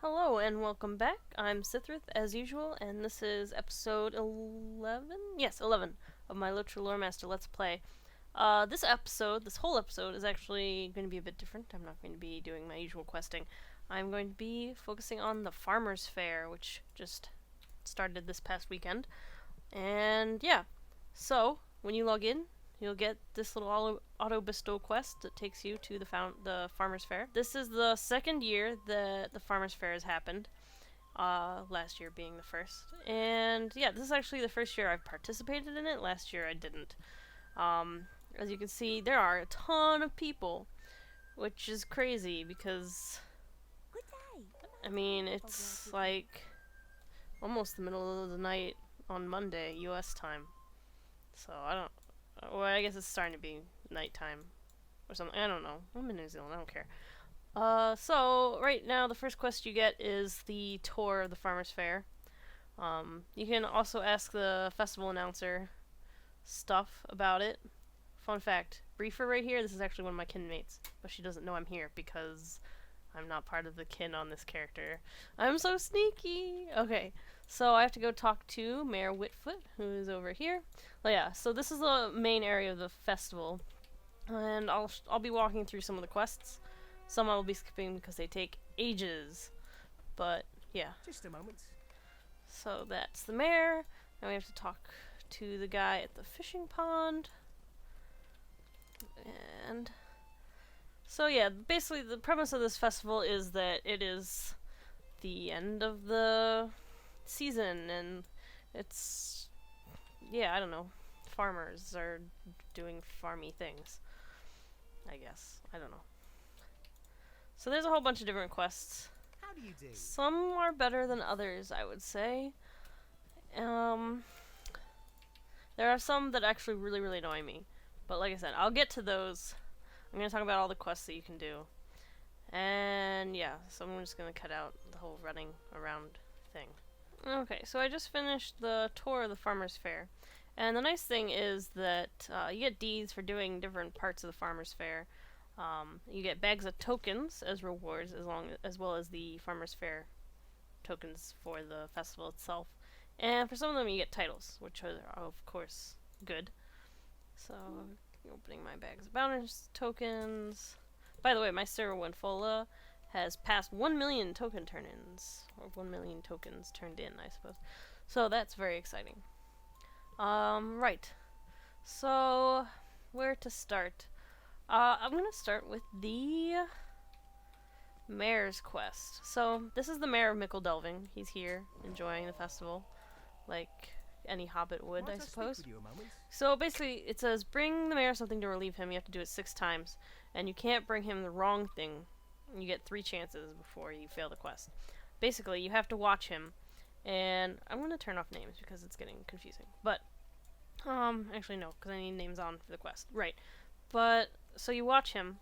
Hello and welcome back. I'm Cithryth as usual, and this is episode 11? Yes, 11 of my LOTRO Lore Master Let's Play. This whole episode, is actually going to be a bit different. I'm not going to be doing my usual questing. I'm going to be focusing on the Farmer's Fair, which just started this past weekend. And yeah, so when you log in, you'll get this little auto bestow quest that takes you to the Farmer's Fair. This is the second year that the Farmer's Fair has happened, last year being the first. And yeah, this is actually the first year I've participated in it. Last year I didn't. As you can see, there are a ton of people, which is crazy because, I mean, it's like almost the middle of the night on Monday, US time. So I don't. Well, I guess it's starting to be nighttime or something. I don't know. I'm in New Zealand. I don't care. So right now the first quest you get is the tour of the Farmer's Fair. You can also ask the festival announcer stuff about it. Fun fact, Briefer right here, this is actually one of my kinmates, but she doesn't know I'm here because I'm not part of the kin on this character. I'm so sneaky! Okay, so I have to go talk to Mayor Whitfoot, who is over here. Well, yeah, so this is the main area of the festival, and I'll be walking through some of the quests. Some I will be skipping because they take ages, but yeah. Just a moment. So that's the mayor. Now we have to talk to the guy at the fishing pond. And so yeah, basically the premise of this festival is that it is the end of the season, and it's, yeah, I don't know, farmers are doing farmy things, I guess. I don't know. So there's a whole bunch of different quests. How do you do? Some are better than others, I would say. There are some that actually really, really annoy me. But like I said, I'll get to those. I'm going to talk about all the quests that you can do. And yeah, so I'm just going to cut out the whole running around thing. Okay, so I just finished the tour of the Farmer's Fair. And the nice thing is that you get deeds for doing different parts of the Farmer's Fair. You get bags of tokens as rewards, as well as the Farmer's Fair tokens for the festival itself. And for some of them you get titles, which are of course good. So, opening my bags of bonus tokens. By the way, my Sarah Winfola has passed 1 million token turn-ins, or 1 million tokens turned in, I suppose. So that's very exciting. Right. So, where to start? I'm gonna start with the Mayor's quest. So, this is the Mayor of Mickle Delving. He's here, enjoying the festival, like any hobbit would, Might I I speak suppose. with you a moment? So basically, it says bring the mayor something to relieve him. You have to do it 6 times, and you can't bring him the wrong thing. You get 3 chances before you fail the quest. Basically, you have to watch him, and I'm gonna turn off names because it's getting confusing. But actually no, because I need names on for the quest. Right, but so you watch him.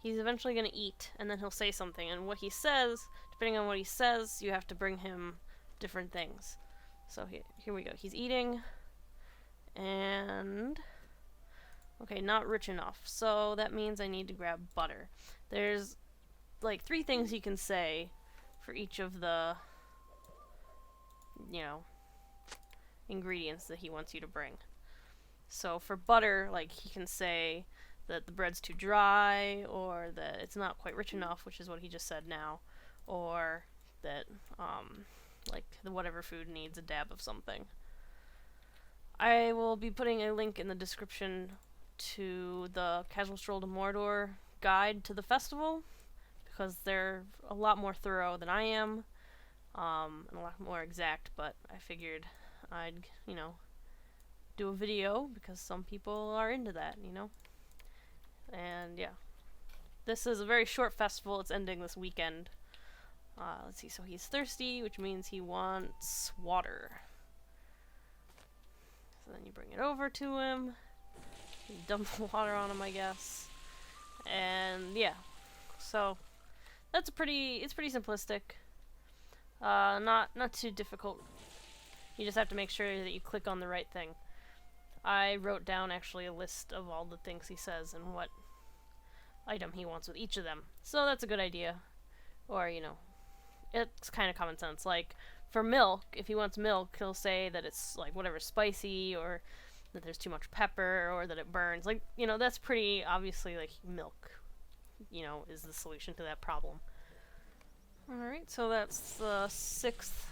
He's eventually gonna eat, and then he'll say something, and what he says, depending on what he says, you have to bring him different things. So here we go. He's eating. And okay, not rich enough, so that means I need to grab butter. There's like 3 things he can say for each of the, ingredients that he wants you to bring. So for butter, like, he can say that the bread's too dry, or that it's not quite rich enough, which is what he just said now, or that like the whatever food needs a dab of something. I will be putting a link in the description to the Casual Stroll to Mordor guide to the festival, because they're a lot more thorough than I am, and a lot more exact, but I figured I'd, do a video, because some people are into that, And yeah. This is a very short festival, it's ending this weekend. Let's see, so he's thirsty, which means he wants water. So then you bring it over to him. You dump the water on him, I guess. And yeah. So it's pretty simplistic. Not too difficult. You just have to make sure that you click on the right thing. I wrote down actually a list of all the things he says and what item he wants with each of them. So that's a good idea. Or, it's kind of common sense. Like, for milk, if he wants milk, he'll say that it's, like, whatever, spicy, or that there's too much pepper, or that it burns. Like, you know, that's pretty obviously, like, milk, you know, is the solution to that problem. Alright, so that's the 6th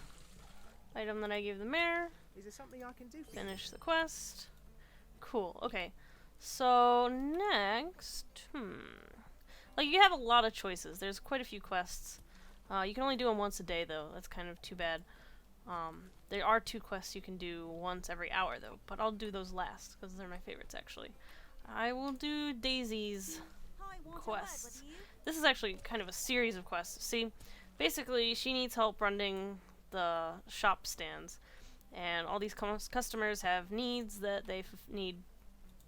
item that I gave the mayor. Is there something I can do for Finish the quest. Cool, okay. So, next, like, you have a lot of choices. There's quite a few quests. You can only do them once a day, though. That's kind of too bad. There are 2 quests you can do once every hour, though, but I'll do those last, because they're my favorites, actually. I will do Daisy's quests. This is actually kind of a series of quests. See, basically, she needs help running the shop stands, and all these customers have needs that they need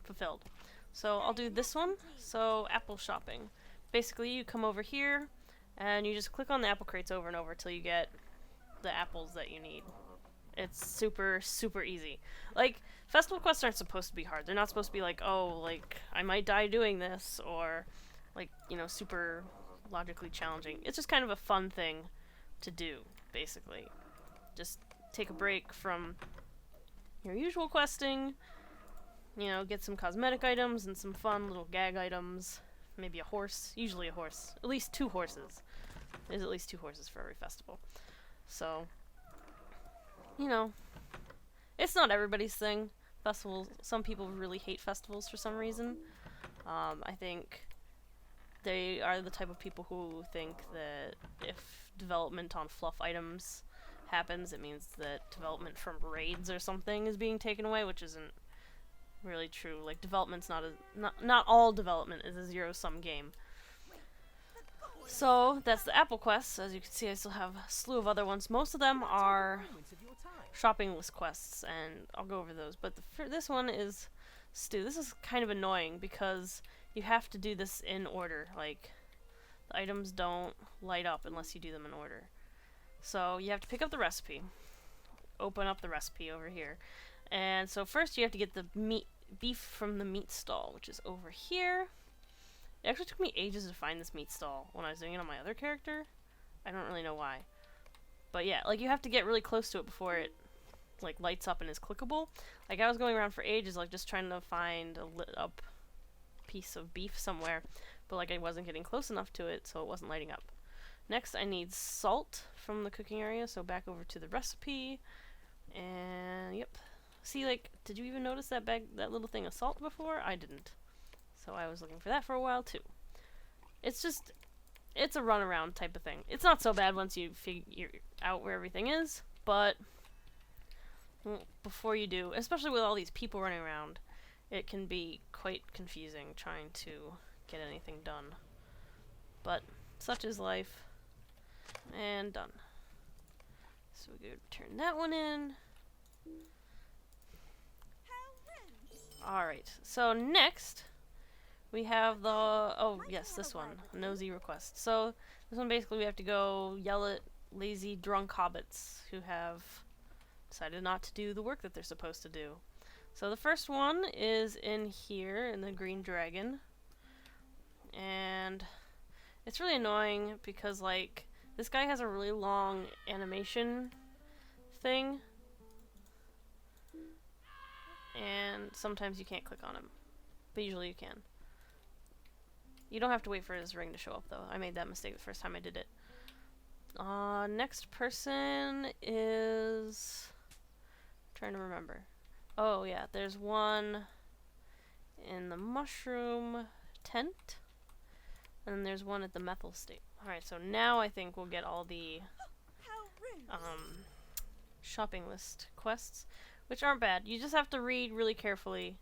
fulfilled. So I'll do this one. So, apple shopping. Basically, you come over here, and you just click on the apple crates over and over till you get the apples that you need. It's super, super easy. Like, festival quests aren't supposed to be hard. They're not supposed to be like, oh, like, I might die doing this, or, like, you know, super logically challenging. It's just kind of a fun thing to do, basically. Just take a break from your usual questing, you know, get some cosmetic items and some fun little gag items. Maybe a horse. Usually a horse. At least 2 horses. There's at least 2 horses for every festival. So, you know, it's not everybody's thing. Festivals, some people really hate festivals for some reason. I think they are the type of people who think that if development on fluff items happens, it means that development from raids or something is being taken away, which isn't really true. Like, development's not all development is a zero-sum game. So, that's the apple quests. As you can see, I still have a slew of other ones. Most of them are shopping list quests, and I'll go over those. But this one is stew. This is kind of annoying because you have to do this in order. Like, the items don't light up unless you do them in order. So, you have to pick up the recipe. Open up the recipe over here. And so first you have to get the beef from the meat stall, which is over here. It actually took me ages to find this meat stall when I was doing it on my other character. I don't really know why. But yeah, like, you have to get really close to it before it, like, lights up and is clickable. Like, I was going around for ages, like, just trying to find a lit up piece of beef somewhere, but, like, I wasn't getting close enough to it, so it wasn't lighting up. Next, I need salt from the cooking area, so back over to the recipe, and yep. See, like, did you even notice that little thing of salt before? I didn't. So I was looking for that for a while, too. It's just, it's a runaround type of thing. It's not so bad once you figure out where everything is, but before you do, especially with all these people running around, it can be quite confusing trying to get anything done. But such is life. And done. So we go turn that one in. Alright, so next we have the, oh yes, this one, nosy request. So this one basically we have to go yell at lazy drunk hobbits who have decided not to do the work that they're supposed to do. So the first one is in here in the Green Dragon, and it's really annoying because, like, this guy has a really long animation thing, and sometimes you can't click on him, but usually you can. You don't have to wait for his ring to show up, though. I made that mistake the first time I did it. Next person is... I'm trying to remember. Oh, yeah, there's one in the mushroom tent, and then there's one at the methyl state. Alright, so now I think we'll get all the shopping list quests, which aren't bad. You just have to read really carefully.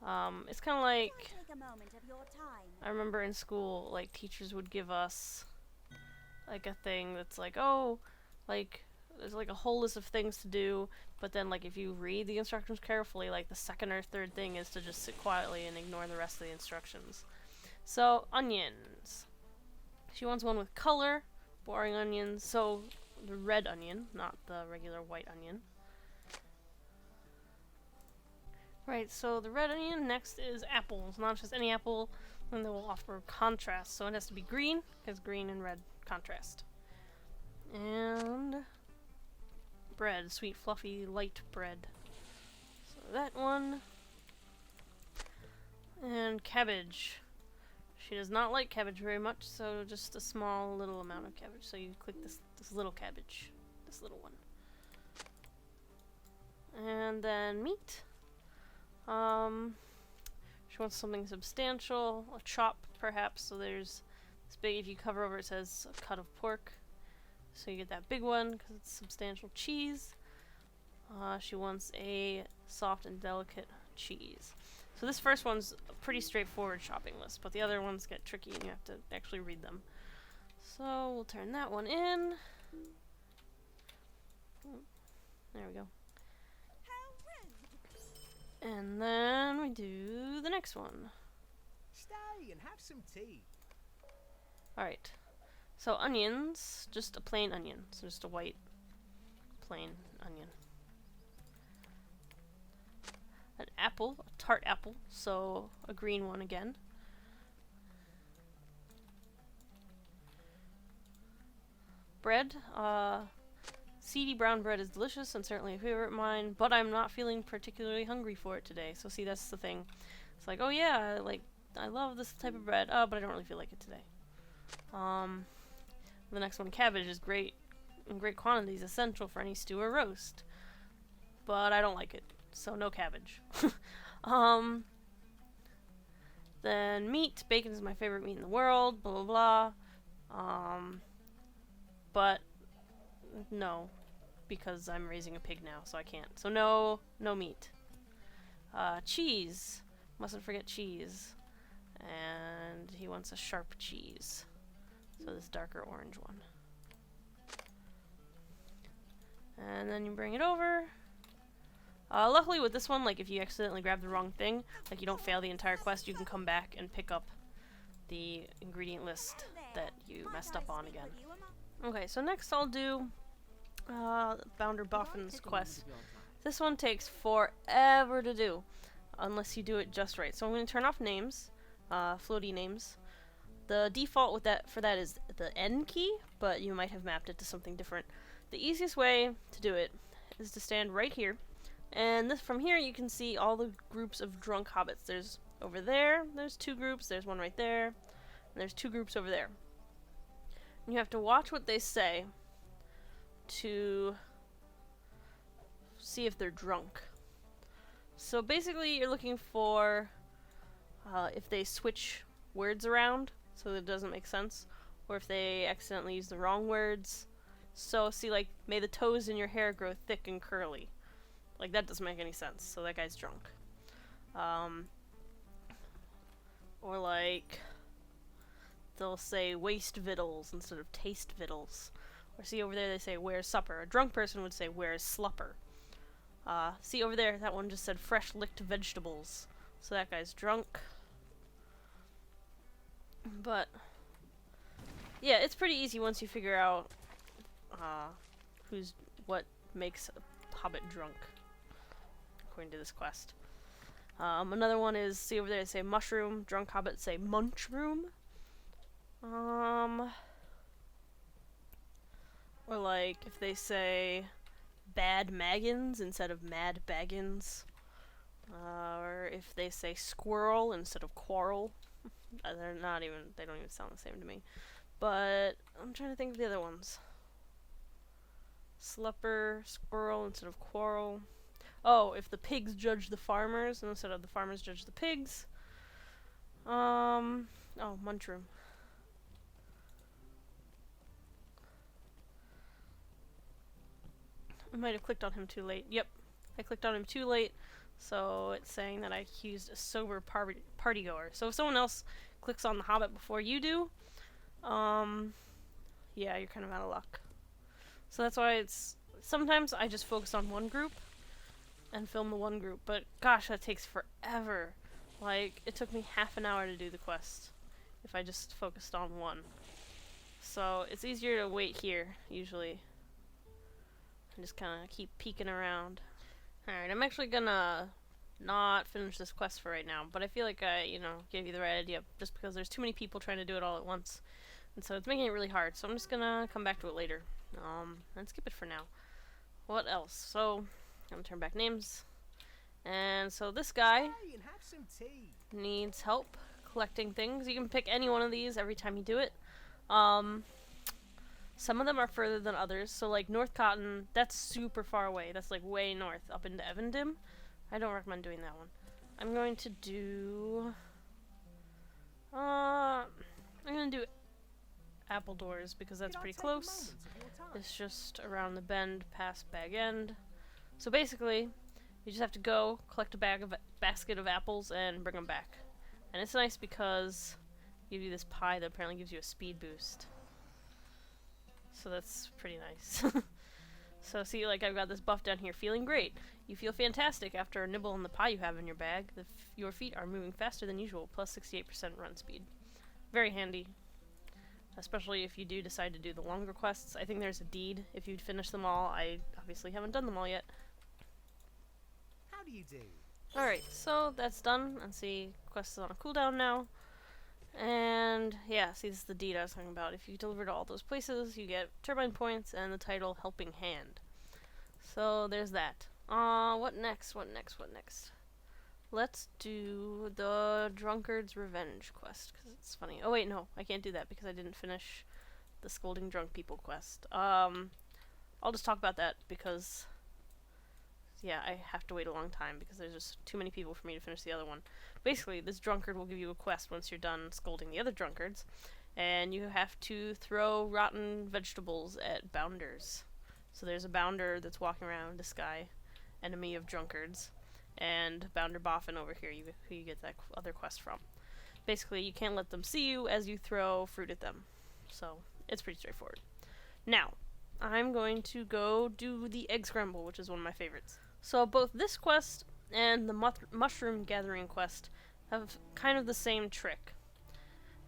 It's kind of like, I remember in school, like, teachers would give us, like, a thing that's like, oh, like, there's, like, a whole list of things to do, but then, like, if you read the instructions carefully, like, the second or third thing is to just sit quietly and ignore the rest of the instructions. So, onions. She wants one with color, boring onions, so the red onion, not the regular white onion. Right, so the red onion, next is apples. Not just any apple, and they will offer contrast. So it has to be green, because green and red contrast. And bread, sweet, fluffy, light bread. So that one. And cabbage. She does not like cabbage very much, so just a small little amount of cabbage. So you click this little cabbage, this little one. And then meat. She wants something substantial, a chop perhaps. So there's this big, if you cover over it says a cut of pork. So you get that big one because it's substantial cheese. She wants a soft and delicate cheese. So this first one's a pretty straightforward shopping list, but the other ones get tricky and you have to actually read them. So we'll turn that one in. There we go. And then we do the next one. Stay and have some tea. Alright. So onions, just a plain onion. So just a white, plain onion. An apple, a tart apple, so a green one again. Bread, seedy brown bread is delicious and certainly a favorite of mine, but I'm not feeling particularly hungry for it today. So see, that's the thing. It's like, oh yeah, I love this type of bread, but I don't really feel like it today. The next one, cabbage, is great in great quantities, essential for any stew or roast, but I don't like it. So no cabbage. Then meat. Bacon is my favorite meat in the world. Blah blah blah. But no, because I'm raising a pig now, so I can't. So no meat. Cheese. Mustn't forget cheese. And he wants a sharp cheese. So this darker orange one. And then you bring it over. Luckily with this one, like if you accidentally grab the wrong thing, like you don't fail the entire quest, you can come back and pick up the ingredient list that you messed up on again. Okay, so next I'll do Founder Buffin's quest. This one takes forever to do, unless you do it just right. So I'm going to turn off names, floaty names. The default for that is the N key, but you might have mapped it to something different. The easiest way to do it is to stand right here. And from here you can see all the groups of drunk hobbits. There's over there, there's 2 groups, there's one right there, and there's 2 groups over there. And you have to watch what they say to see if they're drunk. So basically you're looking for if they switch words around so that it doesn't make sense, or if they accidentally use the wrong words. So see, like, may the toes in your hair grow thick and curly. Like, that doesn't make any sense, so that guy's drunk. Or like, they'll say waste victuals instead of taste victuals. Or see over there they say where's supper. A drunk person would say where's slupper. See over there, that one just said fresh licked vegetables. So that guy's drunk. But yeah, it's pretty easy once you figure out what makes a hobbit drunk, according to this quest. Another one is, see over there, they say mushroom. Drunk hobbits say munchroom. Or like, if they say bad maggins instead of mad baggins. Or if they say squirrel instead of quarrel. They don't even sound the same to me. But I'm trying to think of the other ones. Slupper, squirrel instead of quarrel. Oh, if the pigs judge the farmers instead of the farmers judge the pigs. Oh, munchroom. I might have clicked on him too late. Yep, I clicked on him too late, so it's saying that I accused a sober partygoer. So if someone else clicks on the Hobbit before you do, yeah, you're kind of out of luck. So that's why sometimes I just focus on one group and film the one group, but gosh, that takes forever. Like, it took me half an hour to do the quest if I just focused on one. So it's easier to wait here, usually, and just kind of keep peeking around. Alright, I'm actually gonna not finish this quest for right now, but I feel like I, gave you the right idea, just because there's too many people trying to do it all at once, and so it's making it really hard, so I'm just gonna come back to it later. And skip it for now. What else? So, I'm gonna turn back names. And so this guy Stay and have some tea. needs help collecting things. You can pick any one of these every time you do it. Some of them are further than others. So like North Cotton, that's super far away. That's like way north, up into Evandim. I don't recommend doing that one. I'm going to do... I'm gonna do Appledores because that's Did I pretty take a close. moment of your time? It's just around the bend past Bag End. So basically, you just have to go collect a basket of apples and bring them back. And it's nice because they give you this pie that apparently gives you a speed boost. So that's pretty nice. So see, like I've got this buff down here, feeling great. You feel fantastic after a nibble on the pie you have in your bag. Your feet are moving faster than usual, plus 68% run speed. Very handy. Especially if you do decide to do the longer quests. I think there's a deed if you'd finish them all. I obviously haven't done them all yet. How do you do? Alright, so that's done. And see, quest is on a cooldown now. And yeah, see, this is the deed I was talking about. If you deliver to all those places, you get turbine points and the title Helping Hand. So there's that. What next? What next? What next? Let's do the Drunkard's Revenge quest, because it's funny. Oh wait, no, I can't do that because I didn't finish the Scolding Drunk People quest. I'll just talk about that because, yeah, I have to wait a long time because there's just too many people for me to finish the other one. Basically, this drunkard will give you a quest once you're done scolding the other drunkards, and you have to throw rotten vegetables at bounders. So there's a bounder that's walking around, this guy, enemy of drunkards, and Bounder Boffin over here, who you get that other quest from. Basically, you can't let them see you as you throw fruit at them. So, it's pretty straightforward. Now, I'm going to go do the Egg Scramble, which is one of my favorites. So, both this quest and the Mushroom Gathering quest have kind of the same trick.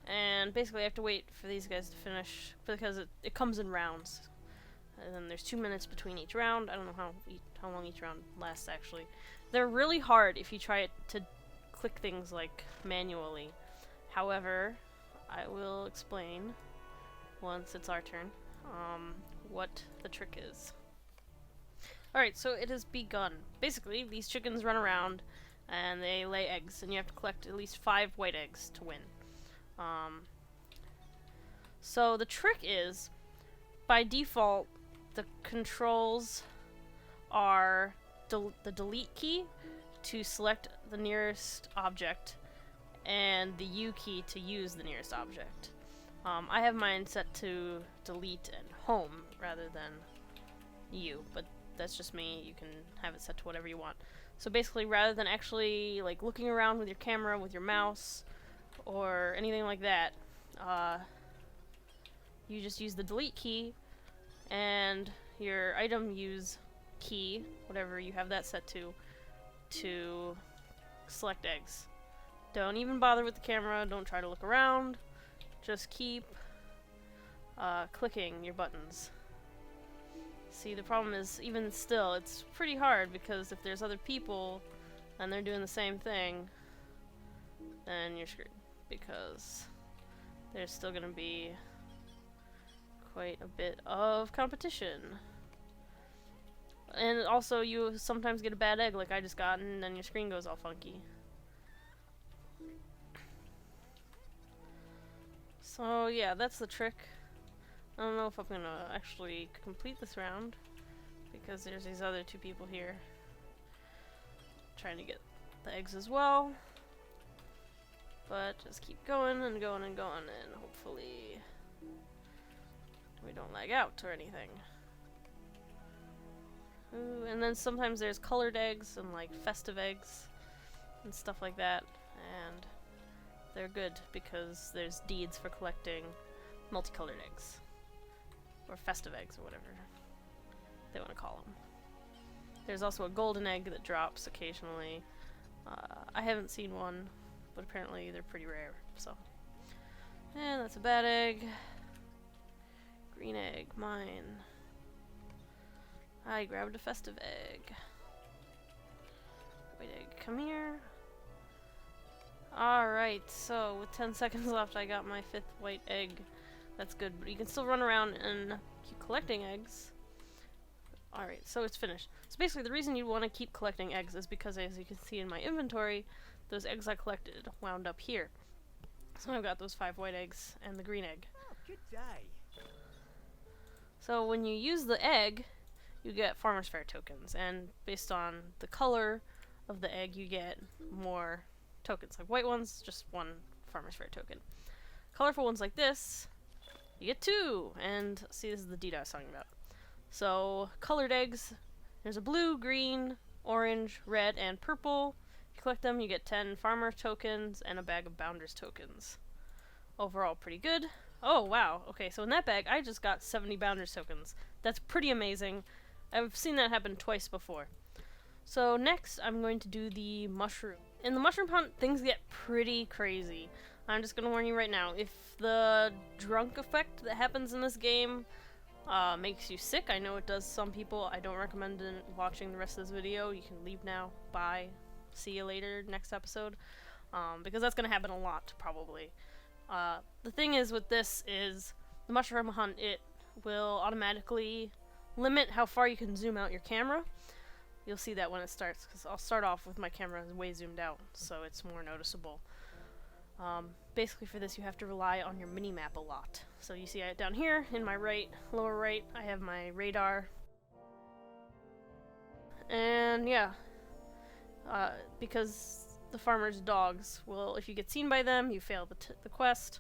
And basically, I have to wait for these guys to finish, because it comes in rounds. And then there's 2 minutes between each round. I don't know how long each round lasts, actually. They're really hard if you try to click things like manually. However, I will explain once it's our turn what the trick is. Alright, so it has begun. Basically, these chickens run around and they lay eggs, and you have to collect at least 5 white eggs to win. So the trick is, by default, the controls are the delete key to select the nearest object and the U key to use the nearest object. I have mine set to delete and home rather than U, but that's just me. You can have it set to whatever you want. So basically, rather than actually like looking around with your camera, with your mouse, or anything like that, you just use the delete key and your item use key, whatever you have that set to select eggs. Don't even bother with the camera, don't try to look around, just keep clicking your buttons. See, the problem is, even still, it's pretty hard because if there's other people and they're doing the same thing, then you're screwed, because there's still gonna be quite a bit of competition. And also, you sometimes get a bad egg like I just got, and then your screen goes all funky. So yeah, that's the trick. I don't know if I'm gonna actually complete this round, because there's these other 2 people here trying to get the eggs as well. But just keep going and going and going, and hopefully we don't lag out or anything. Ooh, and then sometimes there's colored eggs and like festive eggs and stuff like that, and they're good because there's deeds for collecting multicolored eggs, or festive eggs, or whatever they want to call them. There's also a golden egg that drops occasionally. I haven't seen one, but apparently they're pretty rare, so. And that's a bad egg. Green egg, mine. I grabbed a festive egg. White egg, come here. Alright, so with 10 seconds left, I got my 5th white egg. That's good, but you can still run around and keep collecting eggs. Alright, so it's finished. So basically the reason you want to keep collecting eggs is because, as you can see in my inventory, those eggs I collected wound up here. So I've got those 5 white eggs and the green egg. Oh, good day. So when you use the egg, you get Farmer's Fair tokens, and based on the color of the egg, you get more tokens. Like white ones, just 1 Farmer's Fair token. Colorful ones like this, you get 2, and see, this is the deed I was talking about. So, colored eggs, there's a blue, green, orange, red, and purple. If you collect them, you get 10 farmer tokens and a bag of bounders tokens. Overall, pretty good. Oh, wow. Okay, so in that bag, I just got 70 bounders tokens. That's pretty amazing. I've seen that happen twice before. So next, I'm going to do the mushroom. In the mushroom hunt, things get pretty crazy. I'm just going to warn you right now. If the drunk effect that happens in this game makes you sick, I know it does some people. I don't recommend watching the rest of this video. You can leave now. Bye. See you later next episode. Because that's going to happen a lot, probably. The thing is with this is the mushroom hunt, it will automatically limit how far you can zoom out your camera. You'll see that when it starts, because I'll start off with my camera way zoomed out, so it's more noticeable. Basically for this you have to rely on your mini-map a lot. So you see down here in my lower right, I have my radar. And yeah, because the farmer's dogs will, if you get seen by them, you fail the quest,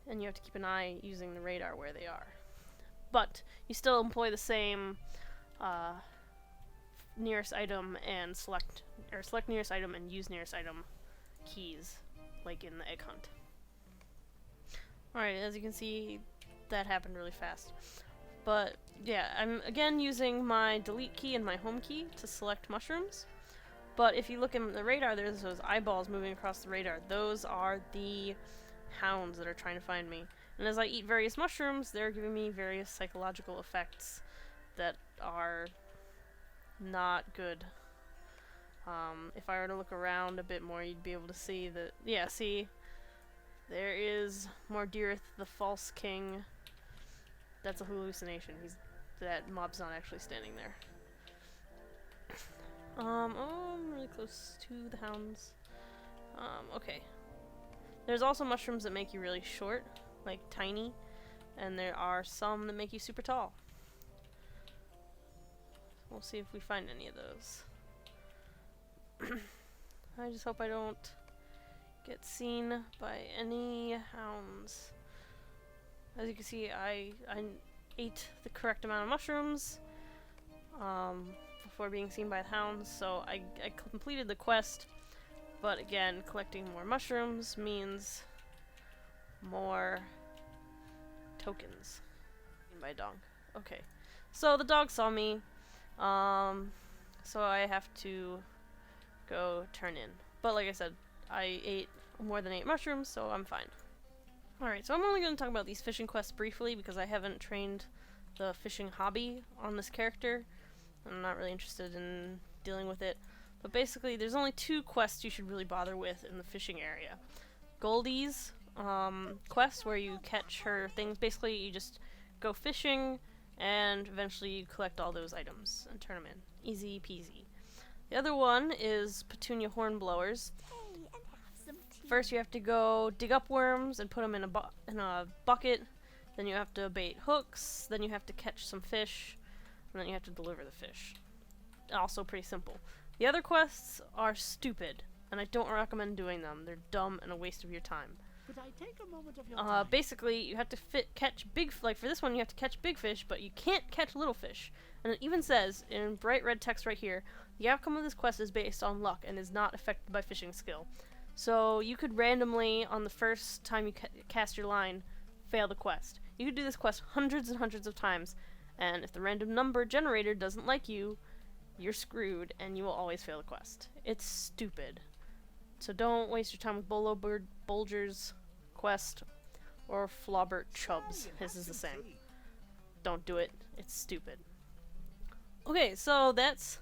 and you have to keep an eye using the radar where they are. But you still employ the same nearest item and select nearest item and use nearest item keys, like in the egg hunt. Alright, as you can see, that happened really fast. But yeah, I'm again using my delete key and my home key to select mushrooms. But if you look in the radar, there's those eyeballs moving across the radar. Those are the hounds that are trying to find me. And as I eat various mushrooms, they're giving me various psychological effects that are not good. If I were to look around a bit more, you'd be able to see that, yeah, see, there is Mordirith, the false king. That's a hallucination. That mob's not actually standing there. Oh, I'm really close to the hounds. Okay. There's also mushrooms that make you really short, like tiny, and there are some that make you super tall. We'll see if we find any of those. I just hope I don't get seen by any hounds. As you can see, I ate the correct amount of mushrooms before being seen by the hounds, so I completed the quest. But again, collecting more mushrooms means more tokens. By dog. Okay. So the dog saw me. So I have to go turn in. But like I said, I ate more than 8 mushrooms, so I'm fine. Alright, so I'm only going to talk about these fishing quests briefly because I haven't trained the fishing hobby on this character. I'm not really interested in dealing with it. But basically, there's only 2 quests you should really bother with in the fishing area. Goldie's quest, where you catch her things. Basically, you just go fishing, and eventually you collect all those items and turn them in. Easy peasy. The other one is Petunia Hornblowers. First, you have to go dig up worms and put them in a bucket. Then you have to bait hooks. Then you have to catch some fish, and then you have to deliver the fish. Also pretty simple. The other quests are stupid, and I don't recommend doing them. They're dumb and a waste of your time. Could I take a moment of your time? Basically, you have to catch like for this one, you have to catch big fish, but you can't catch little fish. And it even says, in bright red text right here, the outcome of this quest is based on luck and is not affected by fishing skill. So you could randomly, on the first time you cast your line, fail the quest. You could do this quest hundreds and hundreds of times, and if the random number generator doesn't like you, you're screwed, and you will always fail the quest. It's stupid. So don't waste your time with Bolo Bird Bulger's quest or Flobbert Chubbs. This is the same. Don't do it. It's stupid. Okay, so that's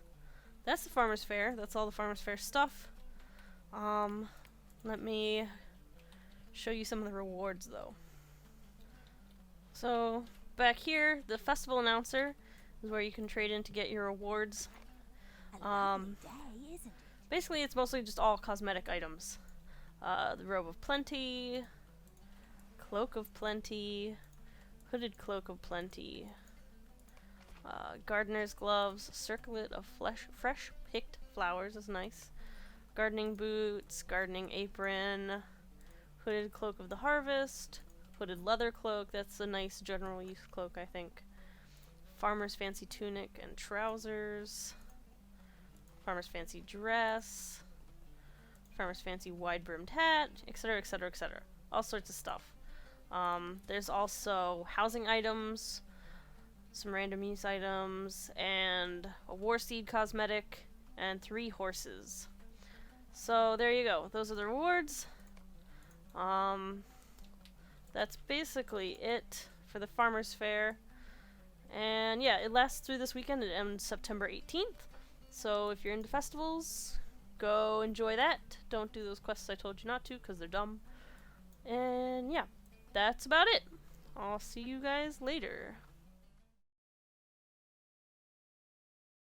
the Farmer's Fair. That's all the Farmer's Fair stuff. Let me show you some of the rewards, though. So, back here, the festival announcer is where you can trade in to get your rewards. A lovely day, isn't it? Basically, it's mostly just all cosmetic items. The Robe of Plenty, Cloak of Plenty, Hooded Cloak of Plenty, Gardener's Gloves, Circlet of fresh picked flowers is nice, Gardening Boots, Gardening Apron, Hooded Cloak of the Harvest, Hooded Leather Cloak, that's a nice general use cloak, I think, Farmer's Fancy Tunic and Trousers, Farmer's Fancy Dress, Farmer's Fancy Wide-Brimmed Hat, etc, etc, etc. All sorts of stuff. There's also housing items, some random use items, and a War Seed cosmetic, and 3 horses. So there you go. Those are the rewards. That's basically it for the Farmer's Fair. And yeah, it lasts through this weekend. It ends September 18th. So if you're into festivals, go enjoy that. Don't do those quests I told you not to, because they're dumb. And yeah, that's about it. I'll see you guys later.